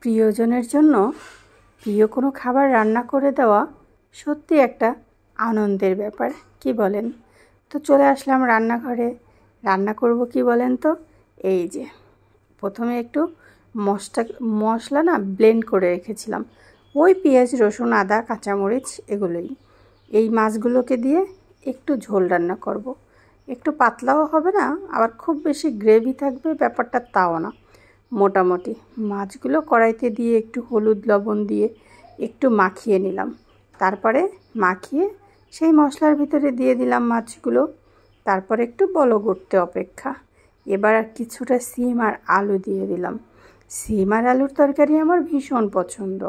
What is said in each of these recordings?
প্রিয়জনের জন্য প্রিয় কোনো খাবার রান্না করে দেওয়া সত্যি একটা আনন্দের ব্যাপার, কি বলেন? তো চলে আসলাম রান্নাঘরে। রান্না করব কি বলেন তো? এই যে প্রথমে একটু মশলা ব্লেন্ড করে রেখেছিলাম, ওই পেঁয়াজ রসুন আদা কাঁচামরিচ এগুলোই। এই মাছগুলোকে দিয়ে একটু ঝোল রান্না করব। একটু পাতলাও হবে না, আবার খুব বেশি গ্রেভি থাকবে ব্যাপারটা তাও না, মোটামুটি। মাছগুলো কড়াইতে দিয়ে একটু হলুদ লবণ দিয়ে একটু মাখিয়ে নিলাম। তারপরে মাখিয়ে সেই মশলার ভিতরে দিয়ে দিলাম মাছগুলো। তারপরে একটু বলক উঠতে অপেক্ষা। এবার আর কিছুটা সিম আর আলু দিয়ে দিলাম। সিম আর আলুর তরকারি আমার ভীষণ পছন্দ।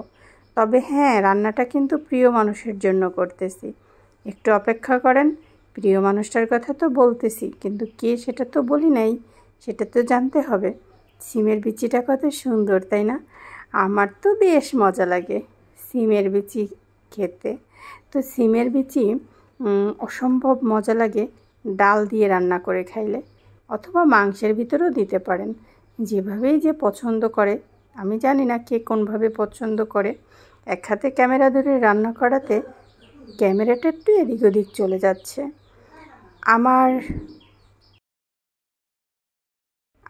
তবে হ্যাঁ, রান্নাটা কিন্তু প্রিয় মানুষের জন্য করতেছি। একটু অপেক্ষা করেন, প্রিয় মানুষটার কথা তো বলতেছি, কিন্তু কে সেটা তো বলি নাই, সেটা তো জানতে হবে। সিমের বিচিটা কত সুন্দর, তাই না? আমার তো বেশ মজা লাগে সিমের বিচি খেতে। তো সিমের বিচি অসম্ভব মজা লাগে ডাল দিয়ে রান্না করে খাইলে, অথবা মাংসের ভিতরেও দিতে পারেন, যেভাবেই যে পছন্দ করে। আমি জানি না কে কোনভাবে পছন্দ করে। এক হাতে ক্যামেরা ধরে রান্না করাতে ক্যামেরাটা একটু এদিক ওদিক চলে যাচ্ছে।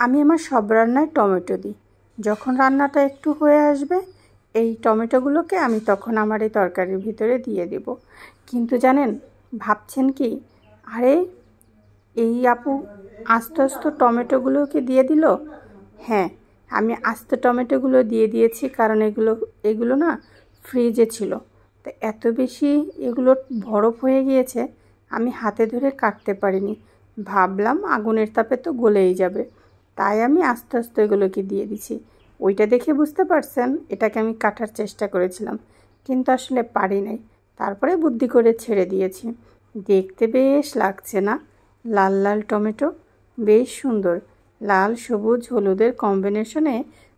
আমি আমার সব রান্নায় টমেটো দিই। যখন রান্নাটা একটু হয়ে আসবে, এই টমেটোগুলোকে আমি তখন আমার এই তরকারির ভিতরে দিয়ে দেব। কিন্তু জানেন, ভাবছেন কি, আরে এই আপু আস্তে আস্তে টমেটোগুলোকে দিয়ে দিল? হ্যাঁ, আমি আস্তে টমেটোগুলো দিয়ে দিয়েছি, কারণ এগুলো না ফ্রিজে ছিল। তো এত বেশি এগুলো বরফ হয়ে গিয়েছে, আমি হাতে ধরে কাটতে পারিনি। ভাবলাম আগুনের তাপে তো গলেই যাবে, তাই আমি আস্তে আস্তে এগুলোকে দিয়ে দিছি। ওইটা দেখে বুঝতে পারছেন এটাকে আমি কাটার চেষ্টা করেছিলাম, কিন্তু আসলে পারি নাই। তারপরে বুদ্ধি করে ছেড়ে দিয়েছি। দেখতে বেশ লাগছে না? লাল লাল টমেটো, বেশ সুন্দর। লাল সবুজ হলুদের কম্বিনেশনে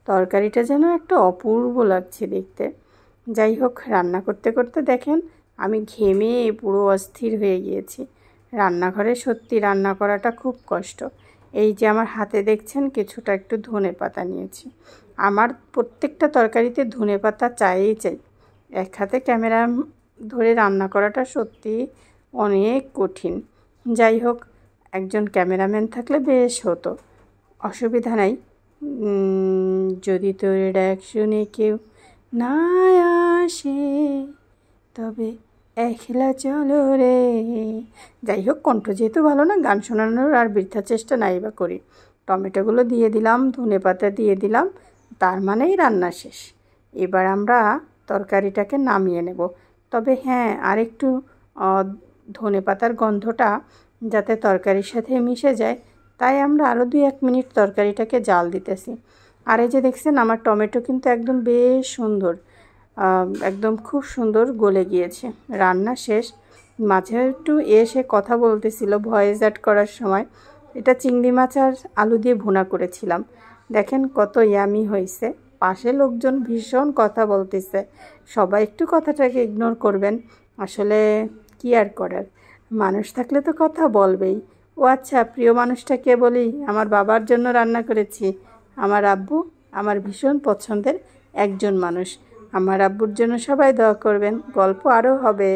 তরকারিটা যেন একটা অপূর্ব লাগছে দেখতে। যাই হোক, রান্না করতে করতে দেখেন আমি ঘেমে পুরো অস্থির হয়ে গিয়েছি। রান্নাঘরে সত্যি রান্না করাটা খুব কষ্ট। এই যে আমার হাতে দেখছেন কিছুটা একটু ধনেপাতা নিয়েছি। আমার প্রত্যেকটা তরকারিতে ধনেপাতা চাই। এক হাতে ক্যামেরা ধরে রান্না করাটা সত্যি অনেক কঠিন। যাই হোক, একজন ক্যামেরাম্যান থাকলে বেশ হতো। অসুবিধা নাই, যদি তোর ডাক শুনে কেউ না আসে তবে একলা চলো রে। যাই হোক, কণ্ঠ যেহেতু ভালো না, গান শোনানোর আর বৃথা চেষ্টা নাই বা করি। টমেটোগুলো দিয়ে দিলাম, ধনেপাতা দিয়ে দিলাম, তার মানেই রান্না শেষ। এবার আমরা তরকারিটাকে নামিয়ে নেব। তবে হ্যাঁ, আরেকটু ধনেপাতার গন্ধটা যাতে তরকারির সাথে মিশে যায়, তাই আমরা আরও 2-1 মিনিট তরকারিটাকে জাল দিতেছি। আর এই যে দেখছেন আমার টমেটো কিন্তু একদম বেশ সুন্দর, একদম খুব সুন্দর গলে গিয়েছে। রান্না শেষ। মাঝে একটু এসে কথা বলতেছিল ভয়েস অ্যাড করার সময়। এটা চিংড়ি মাছ আর আলু দিয়ে ভুনা করেছিলাম। দেখেন কত ইয়ামি হয়েছে। পাশে লোকজন ভীষণ কথা বলতেছে। সবাই একটু কথাটাকে ইগনোর করবেন। আসলে কি আর করার, মানুষ থাকলে তো কথা বলবেই। ও আচ্ছা, প্রিয় মানুষটাকে বলি, আমার বাবার জন্য রান্না করেছি। আমার আব্বু আমার ভীষণ পছন্দের একজন মানুষ। আমার আব্বুর জন্য সবাই দোয়া করবেন। গল্প আরও হবে।